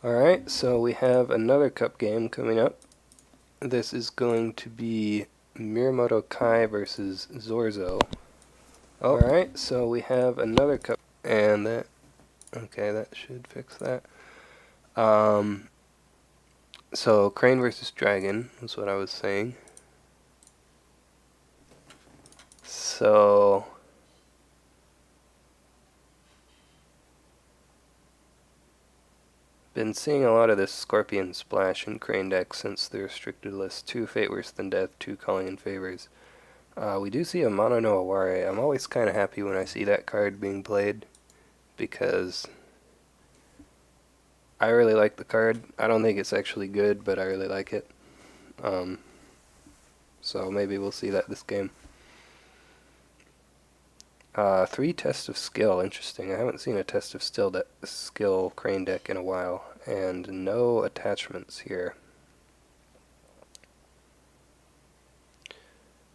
Alright, so we have another cup game coming up. This is going to be Mirumoto Kai versus Zorzo. Alright, so we have another cup, and okay, that should fix that. So Crane versus Dragon is what I was saying. So been seeing a lot of this Scorpion Splash in Crane deck since the restricted list. 2 Fate Worse Than Death, 2 Calling in Favors. We do see a Mono no Aware. I'm always kind of happy when I see that card being played, because I really like the card. I don't think it's actually good, but I really like it. So maybe we'll see that this game. 3 Test of Skill, interesting. I haven't seen a Test of Skill Crane deck in a while. And no attachments here.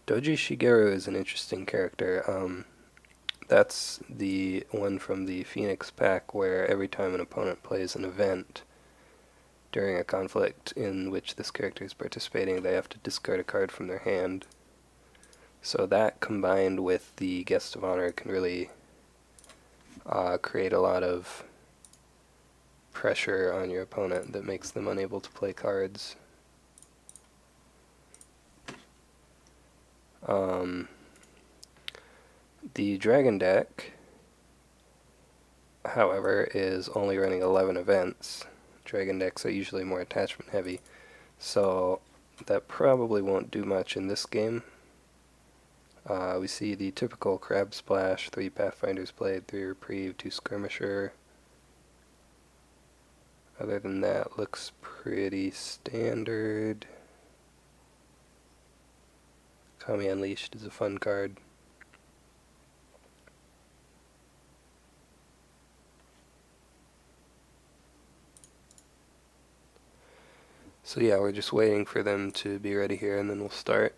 Doji Shigeru is an interesting character. That's the one from the Phoenix pack where every time an opponent plays an event during a conflict in which this character is participating, they have to discard a card from their hand. So that, combined with the Guest of Honor, can really create a lot of pressure on your opponent that makes them unable to play cards. The Dragon deck, however, is only running 11 events. Dragon decks are usually more attachment heavy, so that probably won't do much in this game. We see the typical Crab Splash, 3 Pathfinders played, 3 Reprieve, 2 Skirmisher. Other than that, looks pretty standard. Kami Unleashed is a fun card. So yeah, we're just waiting for them to be ready here, and then we'll start.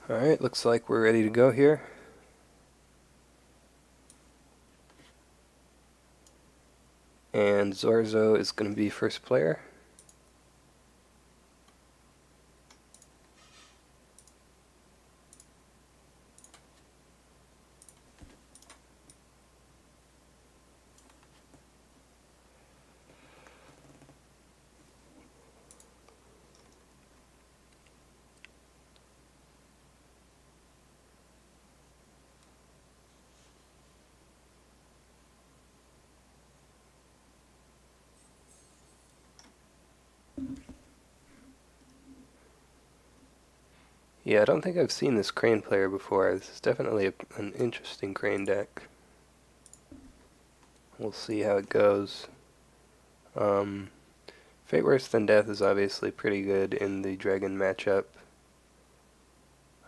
Alright, looks like we're ready to go here. And Zorzo is going to be first player. Yeah, I don't think I've seen this Crane player before. This is definitely an interesting Crane deck. We'll see how it goes. Fate Worse Than Death is obviously pretty good in the Dragon matchup.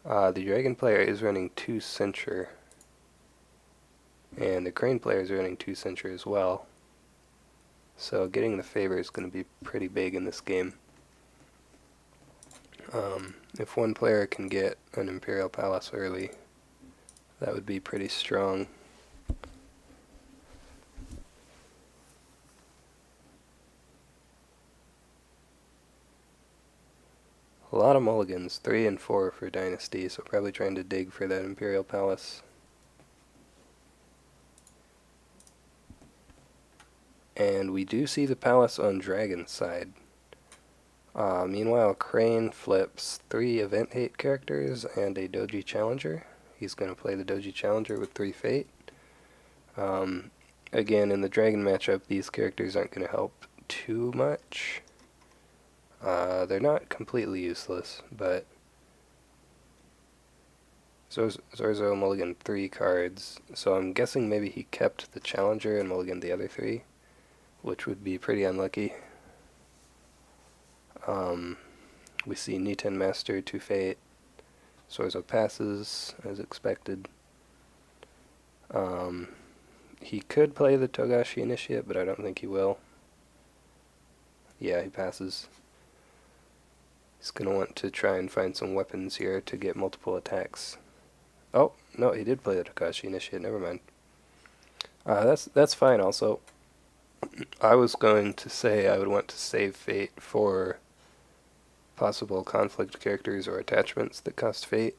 The Dragon player is running 2 Censure, and the Crane player is running 2 Censure as well. So getting the favor is going to be pretty big in this game. If one player can get an Imperial Palace early, that would be pretty strong. lot of mulligans, 3 and 4 for Dynasty, so probably trying to dig for that Imperial Palace. And we do see the palace on Dragon's side. Meanwhile, Crane flips 3 Event Hate characters and a Doji Challenger. He's going to play the Doji Challenger with 3 Fate. Again, in the Dragon matchup, these characters aren't going to help too much. They're not completely useless, but Zorzo mulliganed 3 cards, so I'm guessing maybe he kept the Challenger and mulliganed the other 3, which would be pretty unlucky. We see Niten Master, 2 Fate. Zorzo passes, as expected. He could play the Togashi Initiate, but I don't think he will. Yeah, he passes. He's going to want to try and find some weapons here to get multiple attacks. Oh, no, he did play the Togashi Initiate, never mind. That's fine also. I was going to say I would want to save Fate for possible conflict characters or attachments that cost Fate.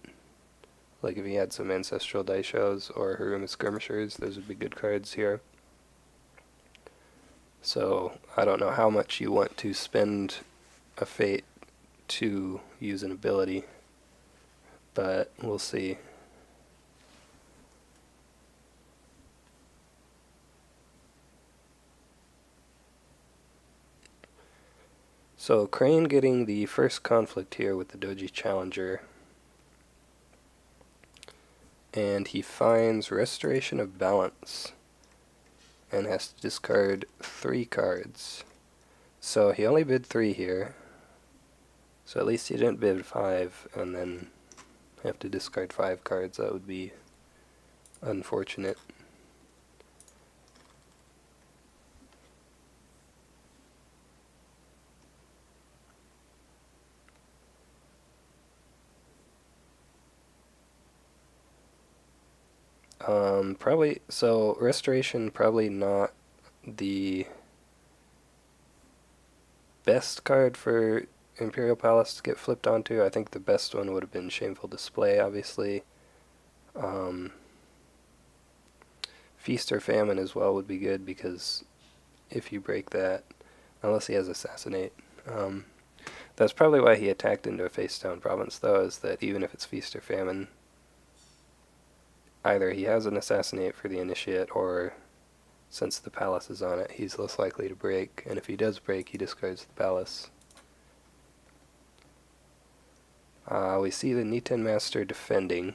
Like if he had some Ancestral Daishos or Haruma Skirmishers, those would be good cards here. So I don't know how much you want to spend a Fate to use an ability, but we'll see. So Crane getting the first conflict here with the Doji Challenger, and he finds Restoration of Balance and has to discard 3 cards. So he only bid 3 here, so at least he didn't bid 5 and then have to discard 5 cards. That would be unfortunate. Probably, so Restoration probably not the best card for Imperial Palace to get flipped onto. I think the best one would have been Shameful Display, obviously. Feast or Famine as well would be good, because if you break that, unless he has Assassinate. That's probably why he attacked into a face-down province, though, is that even if it's Feast or Famine, either he has an Assassinate for the Initiate, or since the palace is on it, he's less likely to break, and if he does break, he discards the palace. We see the Niten Master defending.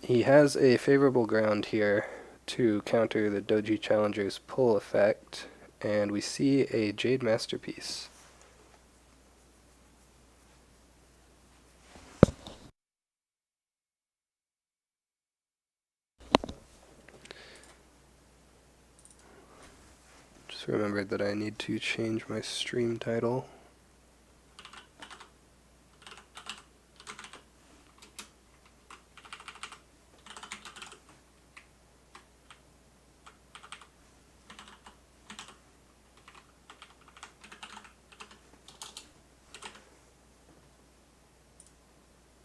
He has a favorable ground here to counter the Doji Challenger's pull effect, and we see a Jade Masterpiece. Just remembered that I need to change my stream title.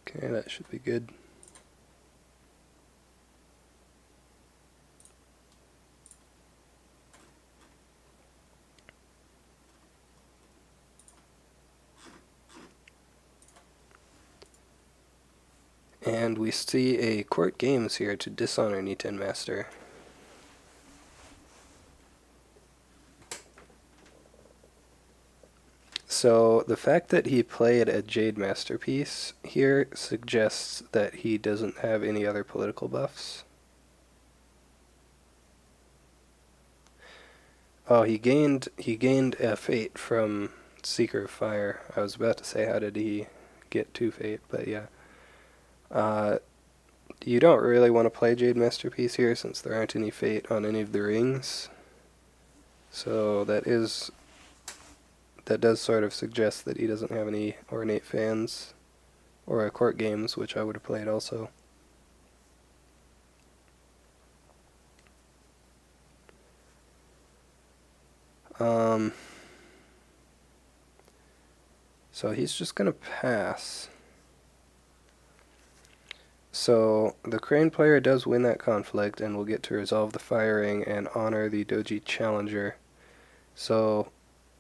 Okay, that should be good. And we see a Court Games here to dishonor Niten Master. So the fact that he played a Jade Masterpiece here suggests that he doesn't have any other political buffs. Oh, he gained a Fate from Seeker of Fire. I was about to say, how did he get 2 Fate, but yeah. You don't really want to play Jade Masterpiece here since there aren't any Fate on any of the rings. So that does sort of suggest that he doesn't have any Ornate Fans or a Court Games, which I would have played also. So he's just going to pass. So the Crane player does win that conflict and will get to resolve the firing and honor the Doji challenger. So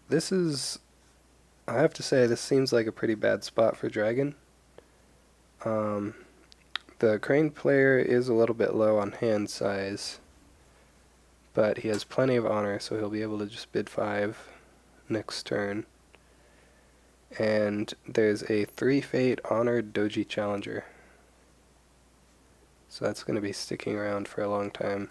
this is, I have to say, this seems like a pretty bad spot for Dragon. The Crane player is a little bit low on hand size, but he has plenty of honor, so he'll be able to just bid 5 next turn. And there's a 3 fate honored Doji challenger. So that's going to be sticking around for a long time.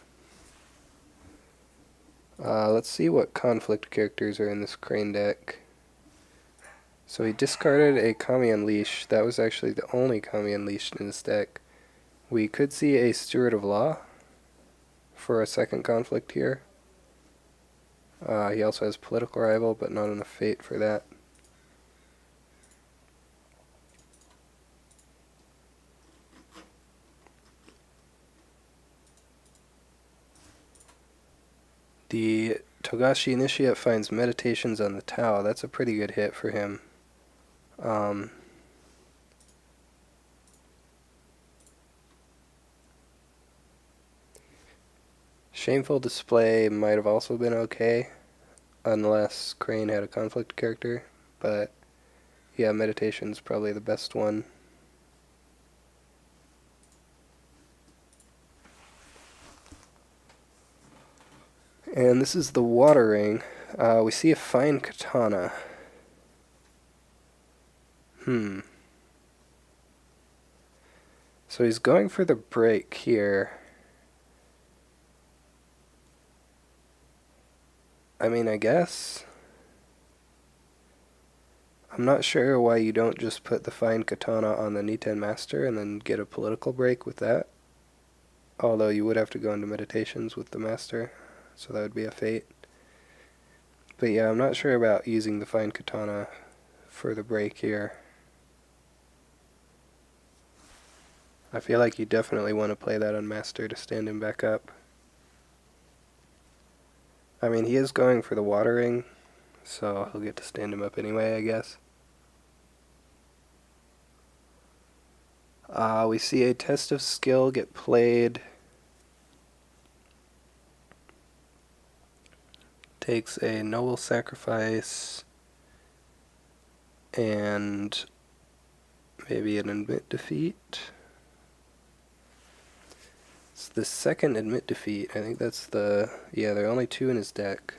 Let's see what conflict characters are in this Crane deck. So he discarded a Kami Unleash. That was actually the only Kami Unleashed in this deck. We could see a Steward of Law for a second conflict here. He also has Political Rival, but not enough fate for that. The Togashi Initiate finds Meditations on the Tau. That's a pretty good hit for him. Shameful Display might have also been okay, unless Crane had a conflict character, but yeah, Meditation's probably the best one. And this is the Water Ring. We see a Fine Katana. So he's going for the break here. I mean, I guess. I'm not sure why you don't just put the Fine Katana on the Niten Master and then get a political break with that. Although you would have to go into Meditations with the Master, so that would be a fate. But yeah, I'm not sure about using the Fine Katana for the break here. I feel like you definitely want to play that on Master to stand him back up. I mean, he is going for the Water Ring, so he'll get to stand him up anyway, I guess. We see a Test of Skill get played. Takes a Noble Sacrifice and maybe an Admit Defeat. It's the second Admit Defeat. I think that's the... yeah, there are only 2 in his deck.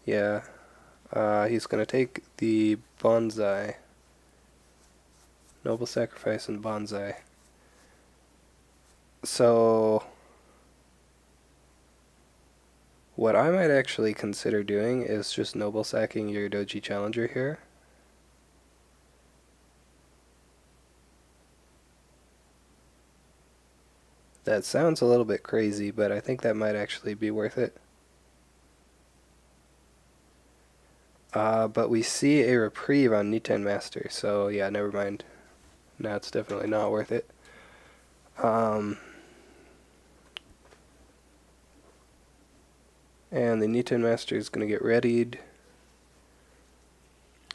Yeah. He's going to take the Bonsai. Noble Sacrifice and Bonsai. So... what I might actually consider doing is just Noble Sacking your Doji Challenger here. That sounds a little bit crazy, but I think that might actually be worth it. But we see a reprieve on Niten Master, so yeah, never mind. Now it's definitely not worth it. And the Niten Master is going to get readied.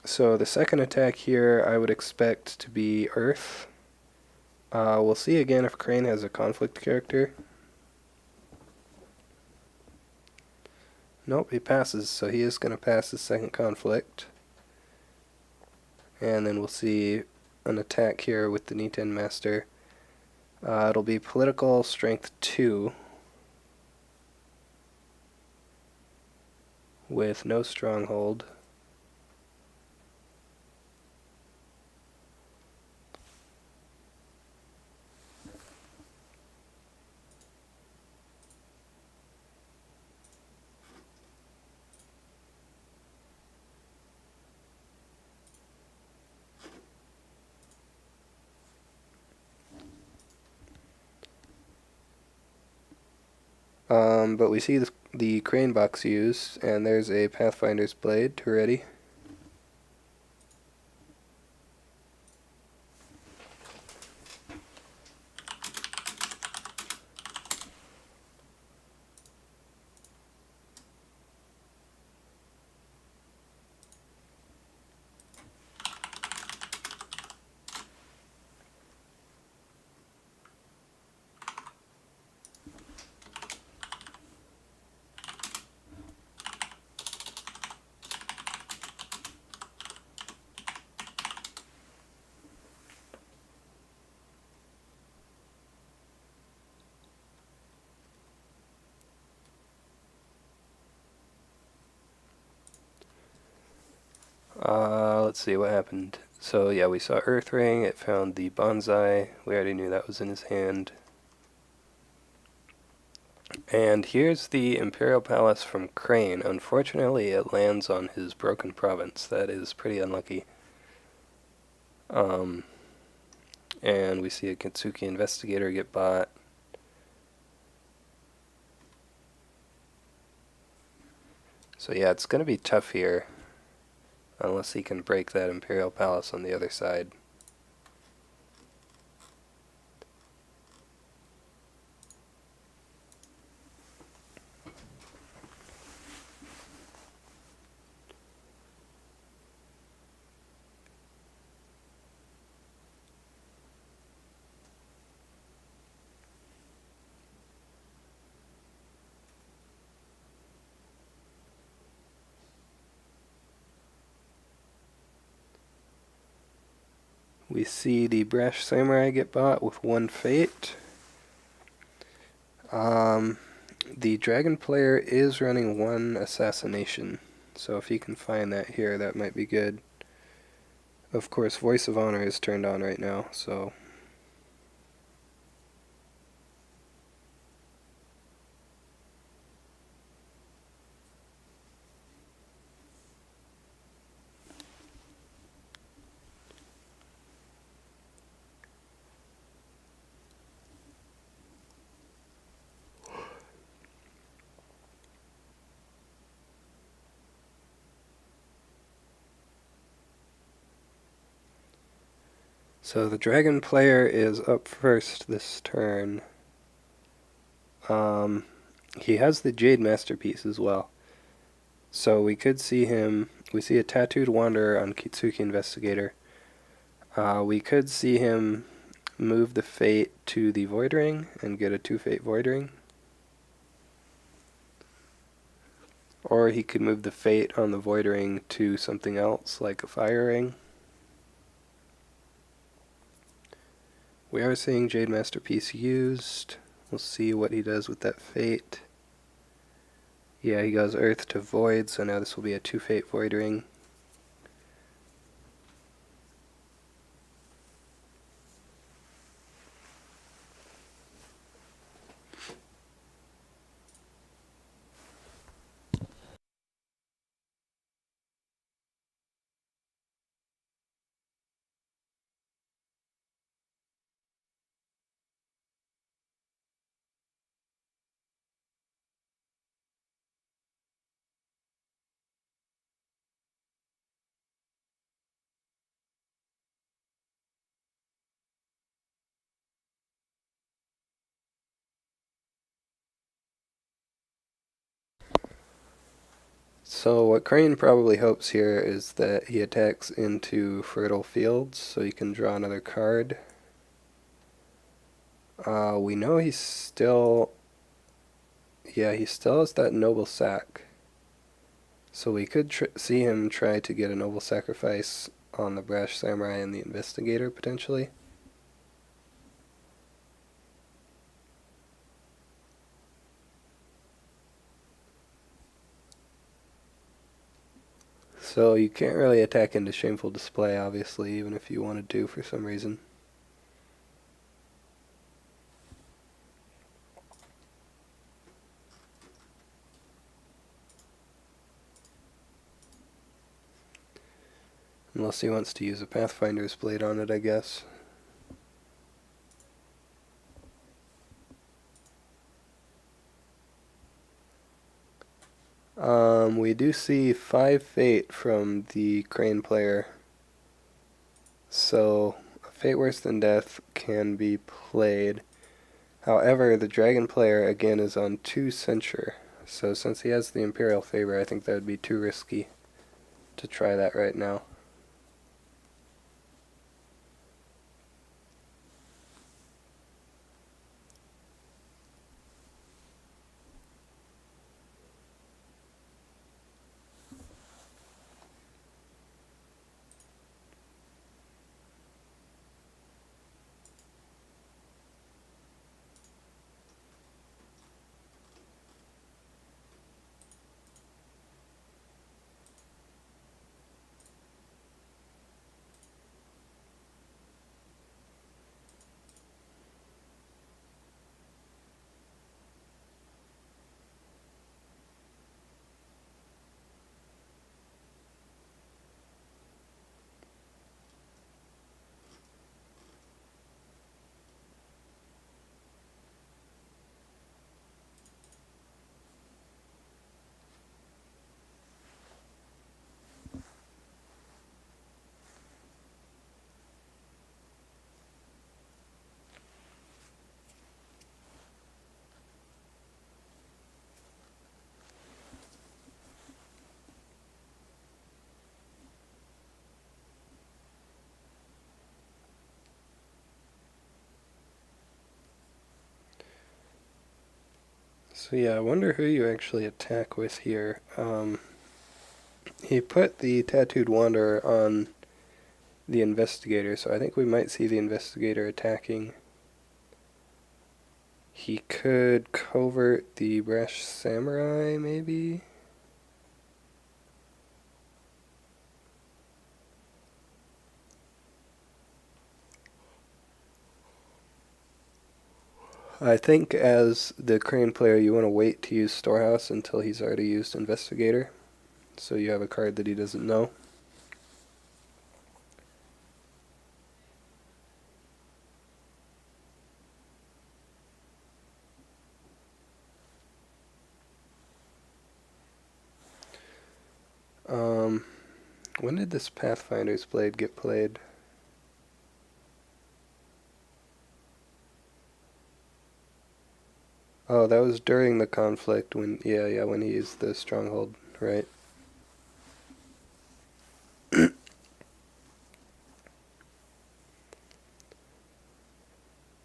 So the second attack here I would expect to be Earth. We'll see again if Crane has a conflict character. Nope, he passes, so he is going to pass the second conflict. And then we'll see an attack here with the Niten Master. It'll be Political Strength 2 with no Stronghold. But we see the Crane box used, and there's a Pathfinder's Blade to ready. Let's see what happened. So yeah, we saw Earth Ring. It found the bonsai. We already knew that was in his hand. And here's the Imperial Palace from Crane. Unfortunately, it lands on his broken province. That is pretty unlucky. Um, and we see a Kitsuki Investigator get bought. So yeah, it's going to be tough here, unless he can break that Imperial Palace on the other side. We see the Brash Samurai get bought with one fate. The dragon player is running one assassination, so if he can find that here, that might be good. Of course, Voice of Honor is turned on right now, so... So the dragon player is up first this turn. He has the Jade Masterpiece as well. So we could see him... We see a Tattooed Wanderer on Kitsuki Investigator. We could see him move the fate to the Void Ring and get a 2-fate Void Ring. Or he could move the fate on the Void Ring to something else, like a Fire Ring. We are seeing Jade Masterpiece used. We'll see what he does with that fate. Yeah, he goes Earth to Void, so now this will be a 2-fate Void Ring. So what Crane probably hopes here is that he attacks into Fertile Fields, so he can draw another card. We know he's still... Yeah, he still has that Noble Sack. So we could see him try to get a Noble Sacrifice on the Brash Samurai and the Investigator, potentially. So you can't really attack into Shameful Display, obviously, even if you wanted to for some reason. Unless he wants to use a Pathfinder's Blade on it, I guess. We do see 5 Fate from the Crane player. So, a Fate Worse Than Death can be played. However, the Dragon player, again, is on 2 Censure. So since he has the Imperial Favor, I think that would be too risky to try that right now. So yeah, I wonder who you actually attack with here. He put the Tattooed Wanderer on the Investigator, so I think we might see the Investigator attacking. He could covert the Brash Samurai, maybe? I think as the Crane player, you want to wait to use Storehouse until he's already used Investigator, so you have a card that he doesn't know. Um, when did this Pathfinder's Blade get played? Oh, that was during the conflict when, yeah, when he used the Stronghold, right?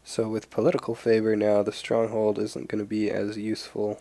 So with political favor now, the Stronghold isn't going to be as useful.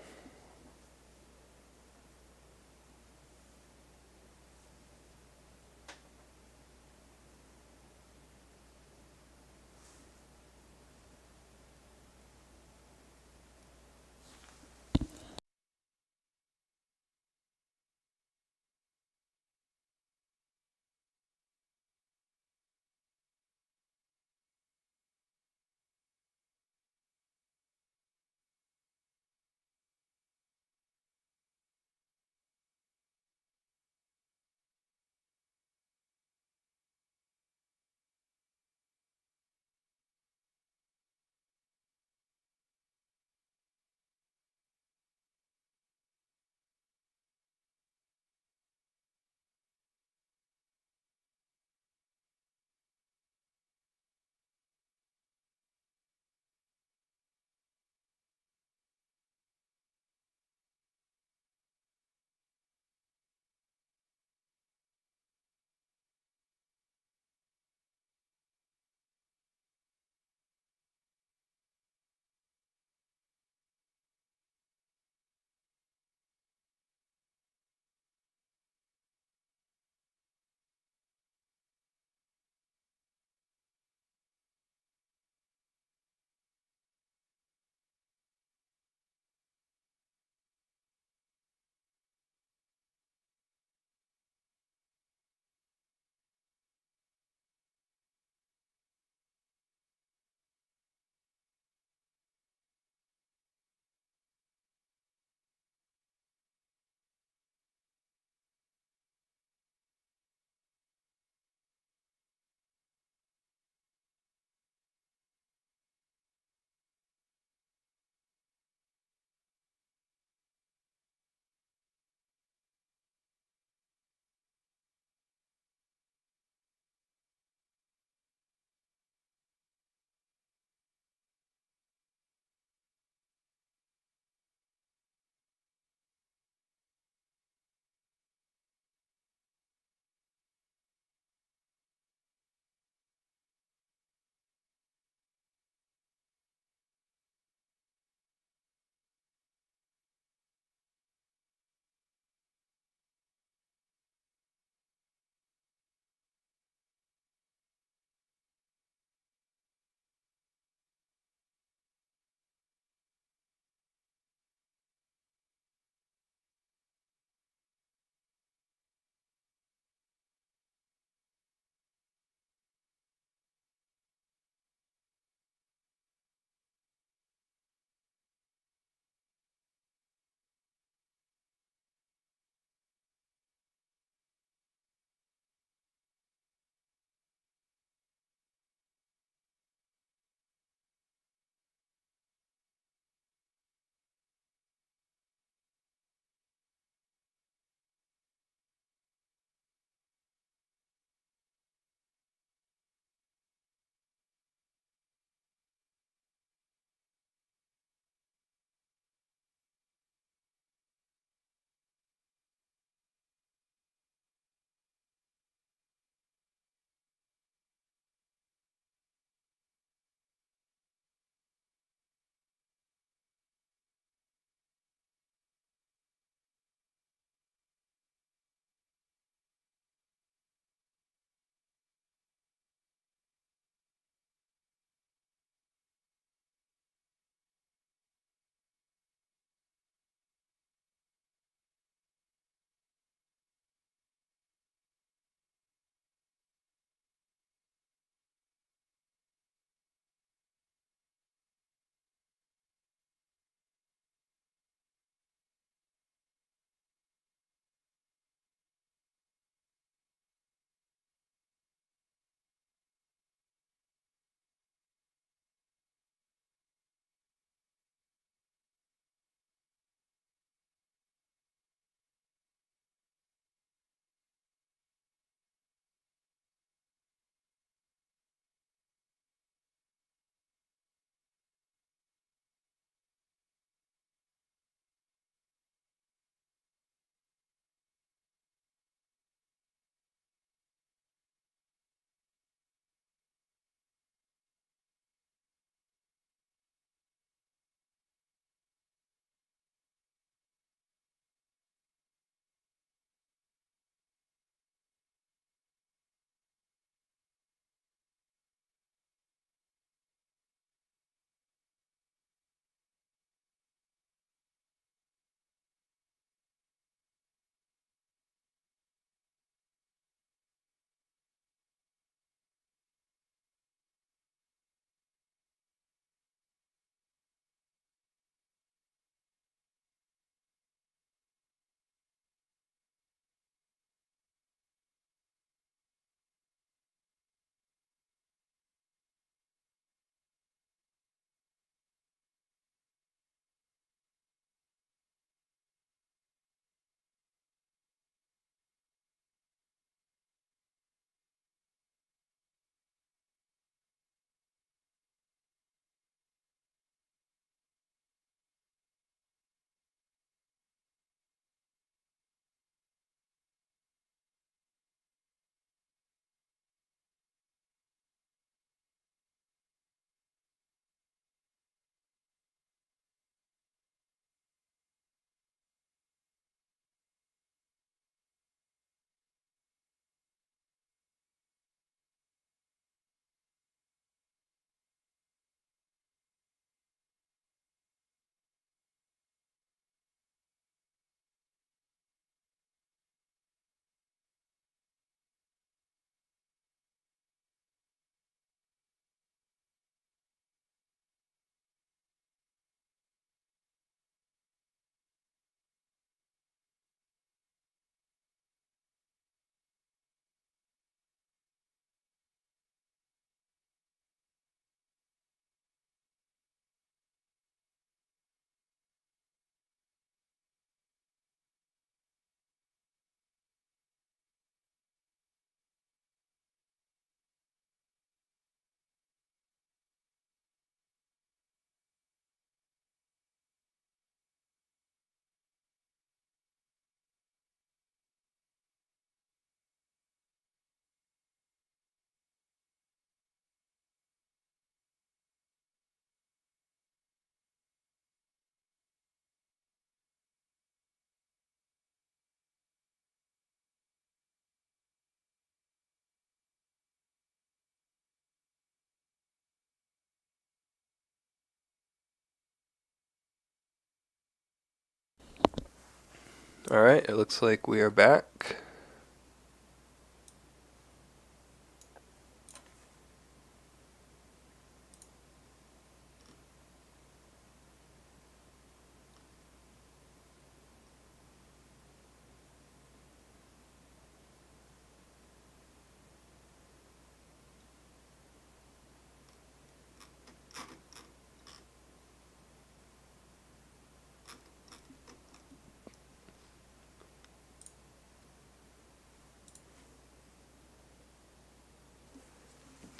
Alright, it looks like we are back.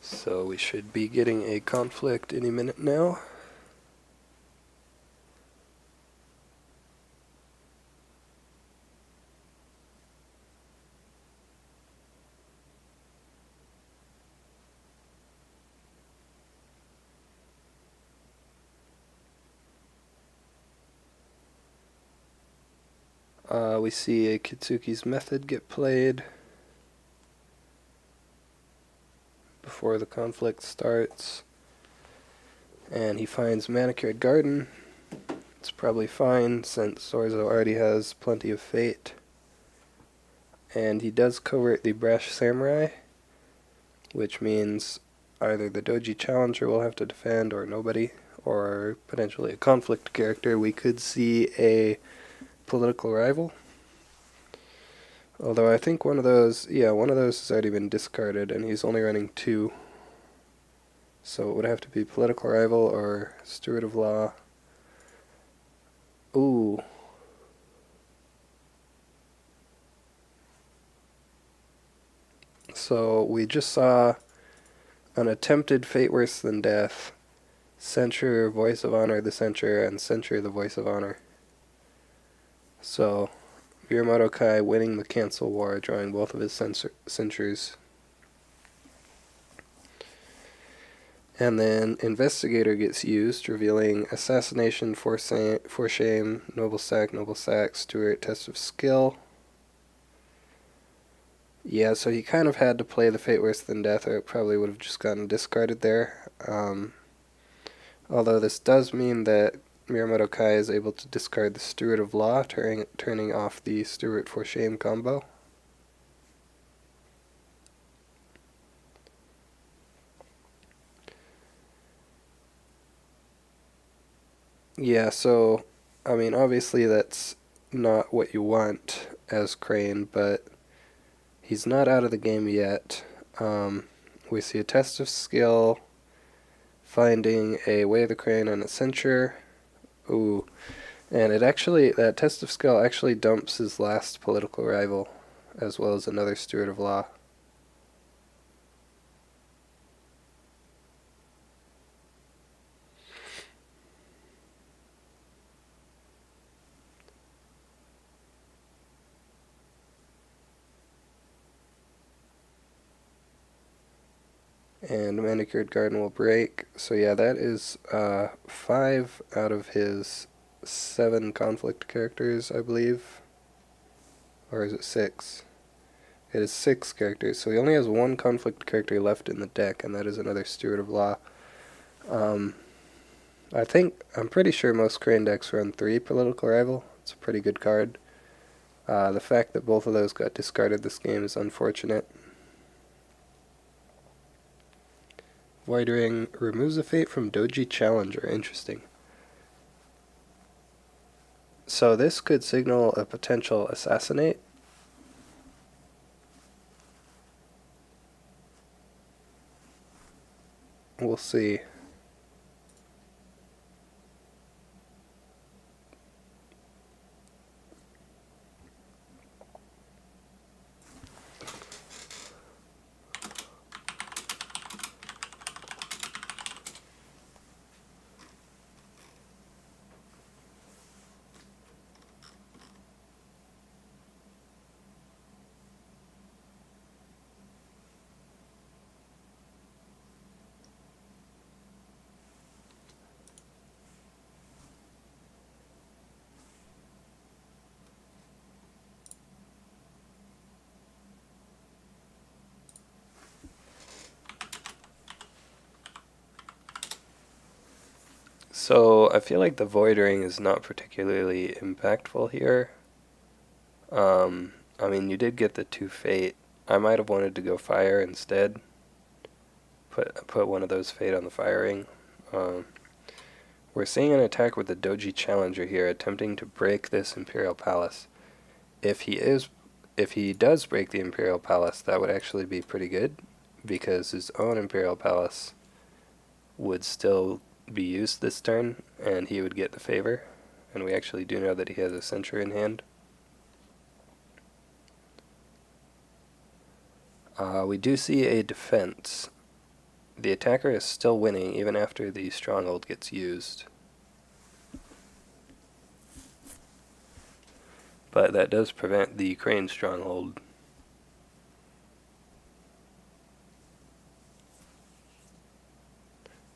So we should be getting a conflict any minute now. We see a Kitsuki's method get played before the conflict starts. And he finds Manicured Garden. It's probably fine since Zorzo already has plenty of fate. And he does covert the Brash Samurai, which means either the Doji Challenger will have to defend or nobody, or potentially a conflict character. We could see a political rival. Although I think one of those has already been discarded, and he's only running 2. So it would have to be political rival or steward of law. Ooh. So we just saw an attempted fate worse than death, censure voice of honor the censure, and censure the voice of honor. So mirumoto Kai winning the cancel war, drawing both of his censures. And then Investigator gets used, revealing Assassination, for Shame, Noble Sack, Stewart, Test of Skill. Yeah, so he kind of had to play the Fate Worse Than Death, or it probably would have just gotten discarded there. Although this does mean that mirumoto Kai is able to discard the Steward of Law, turning off the Stewart for Shame combo. Yeah, so, I mean, obviously that's not what you want as Crane, but he's not out of the game yet. We see a Test of Skill, finding a Way of the Crane and a Censure. Ooh, and that Test of Skill actually dumps his last political rival, as well as another Steward of Law. And Manicured Garden will break. So yeah, that is 5 out of his 7 conflict characters, I believe. Or is it 6? It is 6 characters. So he only has 1 conflict character left in the deck, and that is another Steward of Law. I'm pretty sure most Crane decks run 3 political rival. It's a pretty good card. The fact that both of those got discarded this game is unfortunate. Void Ring removes a fate from Doji Challenger. Interesting. So this could signal a potential assassinate. We'll see. So I feel like the Void Ring is not particularly impactful here. I mean, you did get the 2 fate. I might have wanted to go fire instead. Put one of those fate on the firing. Um, we're seeing an attack with the Doji Challenger here, attempting to break this Imperial Palace. If he does break the Imperial Palace, that would actually be pretty good, because his own Imperial Palace would still be used this turn, and he would get the favor. And we actually do know that he has a Censure in hand. We do see a defense. The attacker is still winning even after the stronghold gets used. But that does prevent the crane stronghold.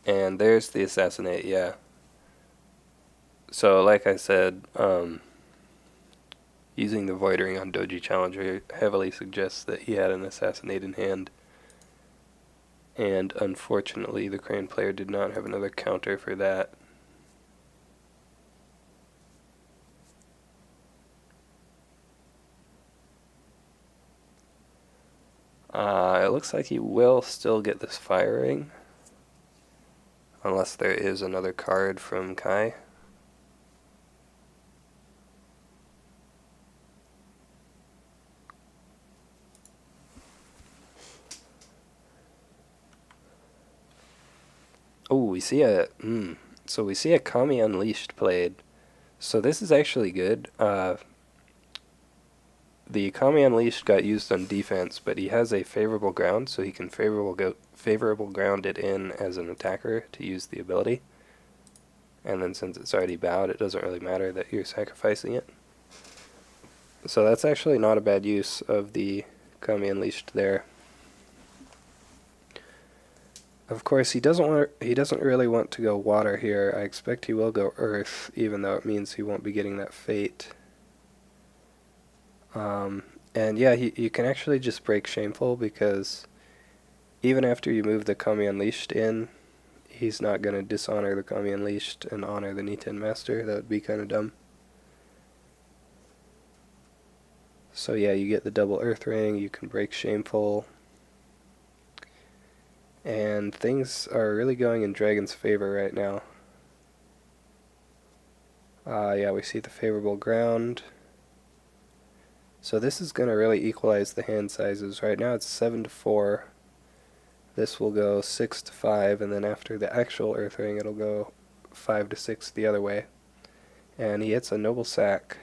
And there's the assassinate, yeah. So like I said, using the Voidering on Doji Challenger heavily suggests that he had an assassinate in hand. And unfortunately, the crane player did not have another counter for that. It looks like he will still get this firing, unless there is another card from Kai. Oh, we see a so we see a Kami Unleashed played. So this is actually good. The Kami Unleashed got used on defense, but he has a favorable ground, so he can favorable ground it in as an attacker to use the ability. And then since it's already bowed, it doesn't really matter that you're sacrificing it. So that's actually not a bad use of the Kami Unleashed there. Of course, he doesn't really want to go water here. I expect he will go earth, even though it means he won't be getting that fate. And yeah, you can actually just break Shameful, because even after you move the Kami Unleashed in, he's not going to dishonor the Kami Unleashed and honor the Niten Master. That would be kind of dumb. So yeah, you get the double Earth Ring, you can break Shameful. And things are really going in Dragon's favor right now. Yeah, we see the favorable ground. So this is going to really equalize the hand sizes. Right now it's 7-4. This will go 6-5, and then after the actual Earth Ring, it'll go 5-6 the other way. And he hits a Noble Sack.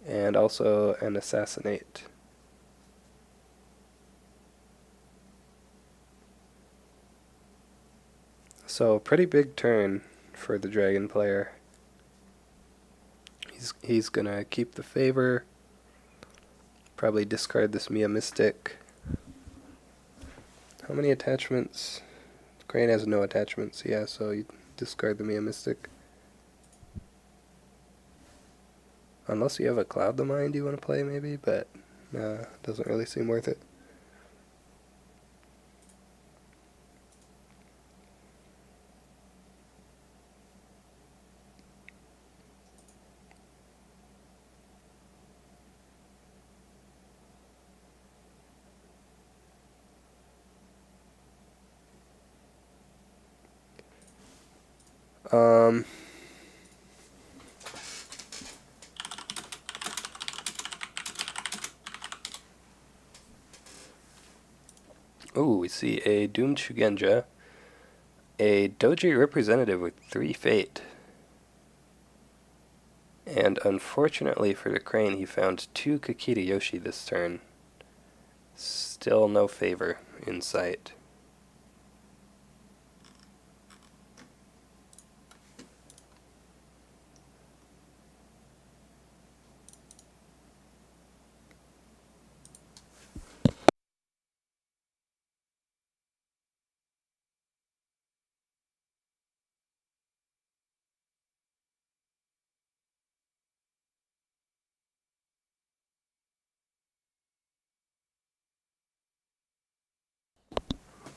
And also an Assassinate. So pretty big turn for the Dragon player. He's gonna keep the favor. Probably discard this Mia Mystic. How many attachments? Crane has no attachments, yeah, so you discard the Mia Mystic. Unless you have a Cloud the Mind you want to play, maybe, but doesn't really seem worth it. Ooh, we see a Doomed Shugenja, a Doji representative with 3 fate. And unfortunately for the Crane, he found 2 Kakita Yoshi this turn. Still no favor in sight.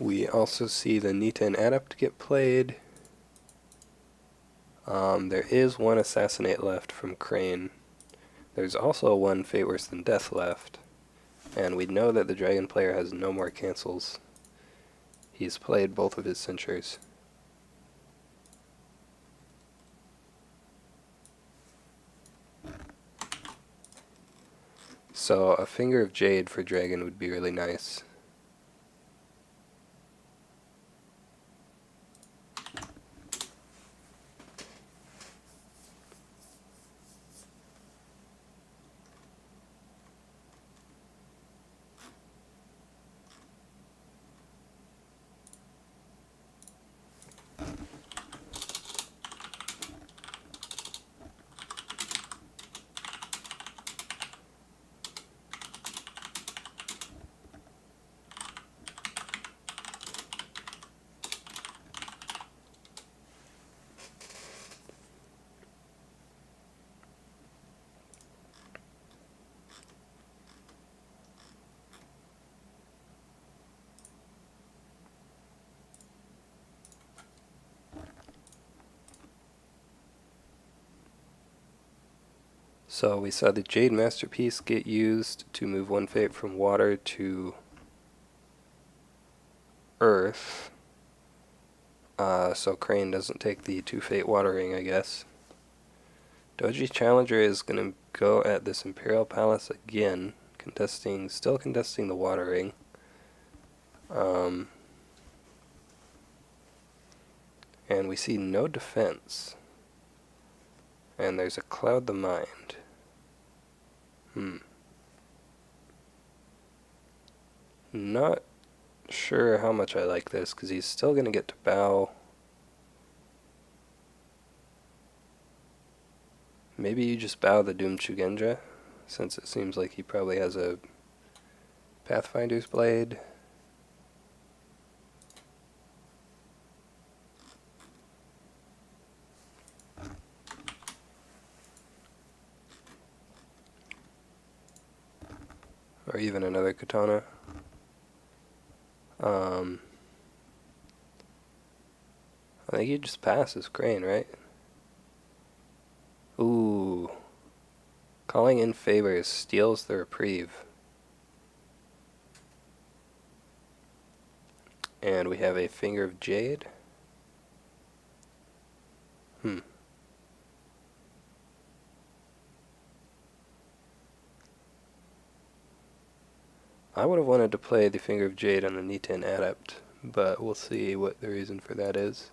We also see the Nita and Adept get played. There is one Assassinate left from Crane. There's also one Fate Worse Than Death left. And we know that the Dragon player has no more cancels. He's played both of his censures. So a Finger of Jade for Dragon would be really nice. So we saw the Jade Masterpiece get used to move one Fate from water to earth. So Crane doesn't take the 2 Fate watering, I guess. Doji Challenger is going to go at this Imperial Palace again, still contesting the watering. And we see no defense. And there's a Cloud the Mind. Not sure how much I like this, because he's still going to get to bow. Maybe you just bow the Doom Chugenja, since it seems like he probably has a Pathfinder's Blade. Or even another katana. I think he just passes Crane, right? Ooh. Calling in favors steals the reprieve. And we have a Finger of Jade. I would have wanted to play the Finger of Jade on the Nita and Adept, but we'll see what the reason for that is.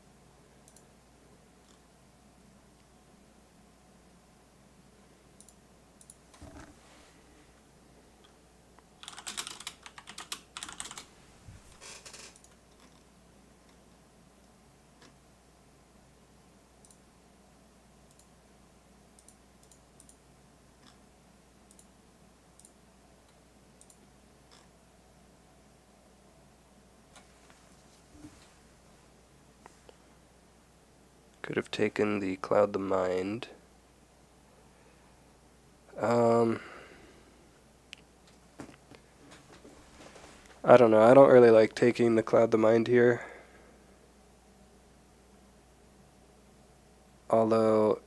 Could have taken the Cloud the Mind. I don't know. I don't really like taking the Cloud the Mind here. Although,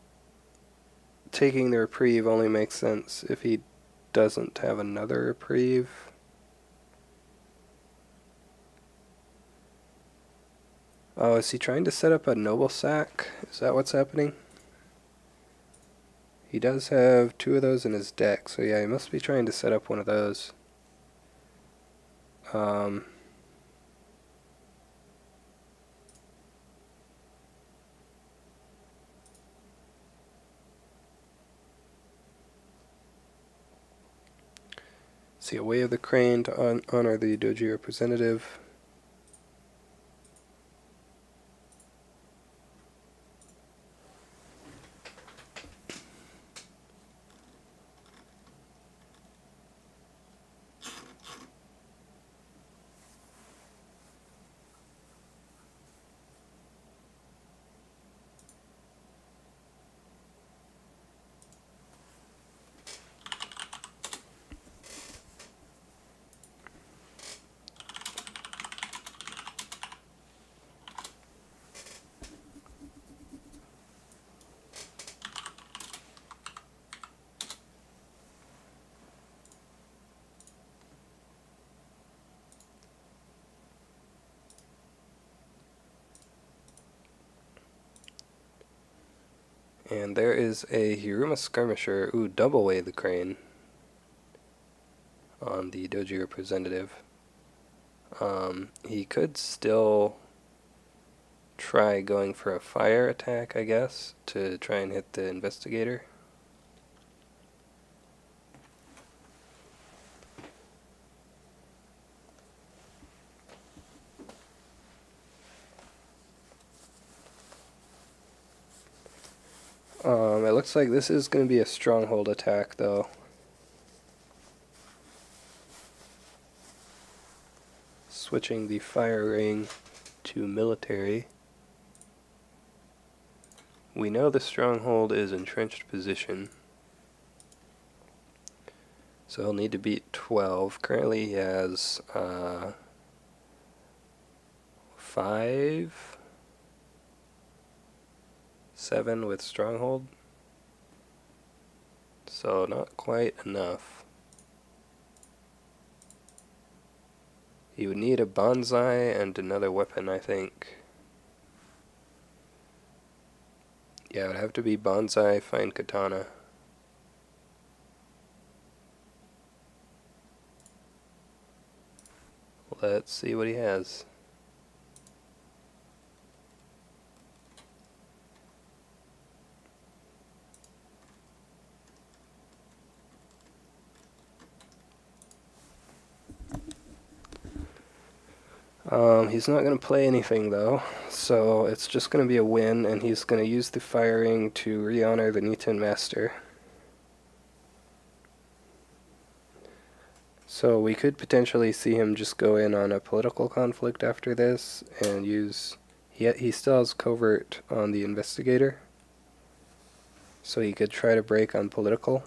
taking the reprieve only makes sense if he doesn't have another reprieve. Oh, is he trying to set up a noble sack? Is that what's happening? He does have 2 of those in his deck, so yeah, he must be trying to set up one of those. See a Way of the Crane to honor the Doji representative. And there is a Hiruma Skirmisher, double way the crane on the doji representative. He could still try going for a fire attack, I guess, to try and hit the investigator. It looks like this is going to be a stronghold attack, though. Switching the fire ring to military. We know the stronghold is entrenched position, so he'll need to beat 12. Currently he has 5, 7 with stronghold, so not quite enough. He would need a bonsai and another weapon, I think. Yeah, it would have to be bonsai, fine katana. Let's see what he has. He's not going to play anything though, so it's just going to be a win, and he's going to use the firing to re-honor the Niten Master. So we could potentially see him just go in on a political conflict after this, and use... He still has covert on the investigator, so he could try to break on political.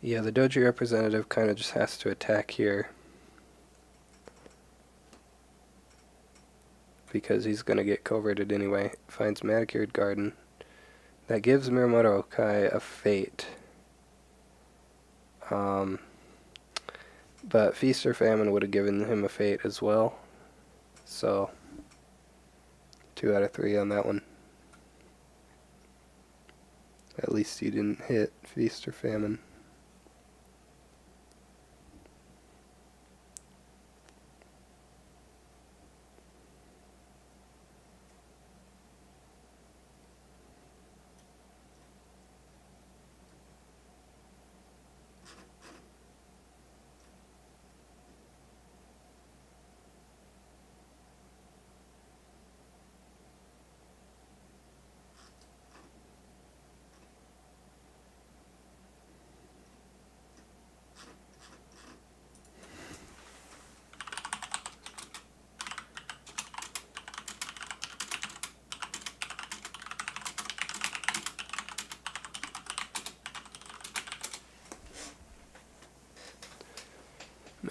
Yeah, the doji representative kind of just has to attack here, because he's going to get coverted anyway. Finds Manicured Garden. That gives Mirumoto Okai a fate. But Feast or Famine would have given him a fate as well. So, 2 out of 3 on that one. At least he didn't hit Feast or Famine.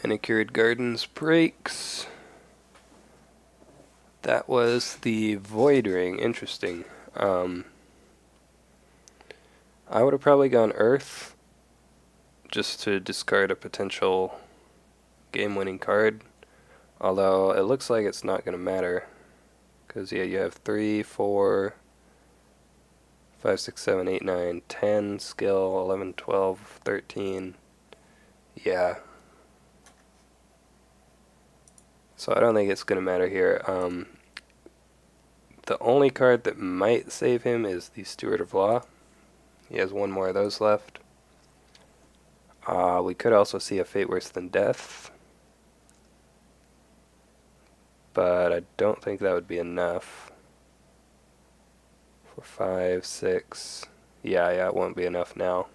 Manicured Gardens breaks. That was the Void Ring. Interesting. I would have probably gone Earth just to discard a potential game-winning card. Although it looks like it's not going to matter. Because, yeah, you have 3, 4, 5, 6, 7, 8, 9, 10 skill, 11, 12, 13. Yeah. So I don't think it's going to matter here. The only card that might save him is the Steward of Law. He has 1 more of those left. We could also see a Fate Worse Than Death. But I don't think that would be enough. For 5, 6... Yeah, it won't be enough now.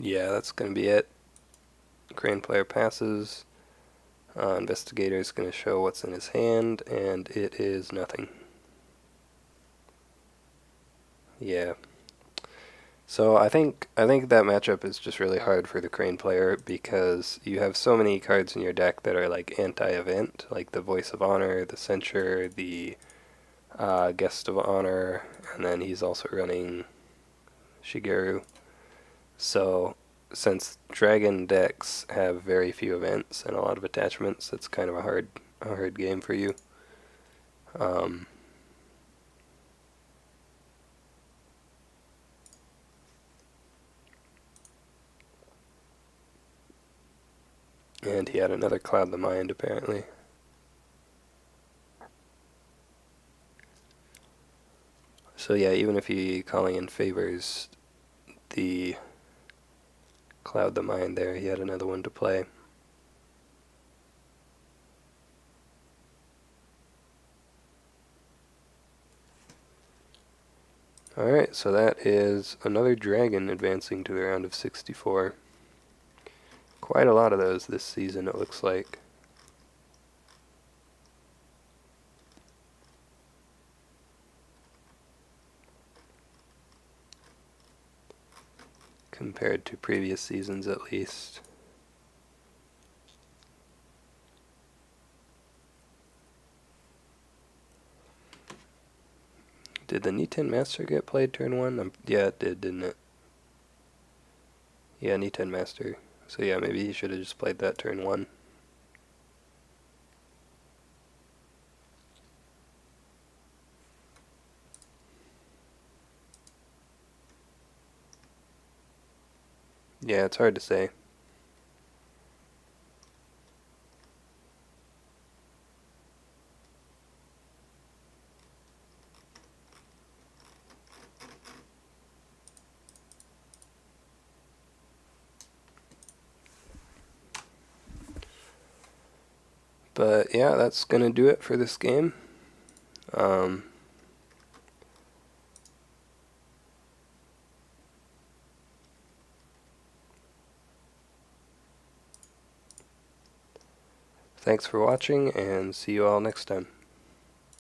Yeah, that's going to be it. Crane player passes. Investigator is going to show what's in his hand, and it is nothing. Yeah. So I think that matchup is just really hard for the Crane player because you have so many cards in your deck that are like anti-event, like the Voice of Honor, the Censure, the Guest of Honor, and then he's also running Shigeru. So since dragon decks have very few events and a lot of attachments, it's kind of a hard game for you. Um, and he had another Cloud the Mind apparently. So yeah, even if he calling in favors the Cloud the Mind there, he had another one to play. Alright, so that is another dragon advancing to the round of 64. Quite a lot of those this season, it looks like. Compared to previous seasons, at least. Did the Niten Master get played turn 1? Yeah, it did, didn't it? Yeah, Niten Master. So yeah, maybe he should have just played that turn 1. Yeah, it's hard to say. But yeah, that's gonna do it for this game. Um, Thanks for watching, and see you all next time.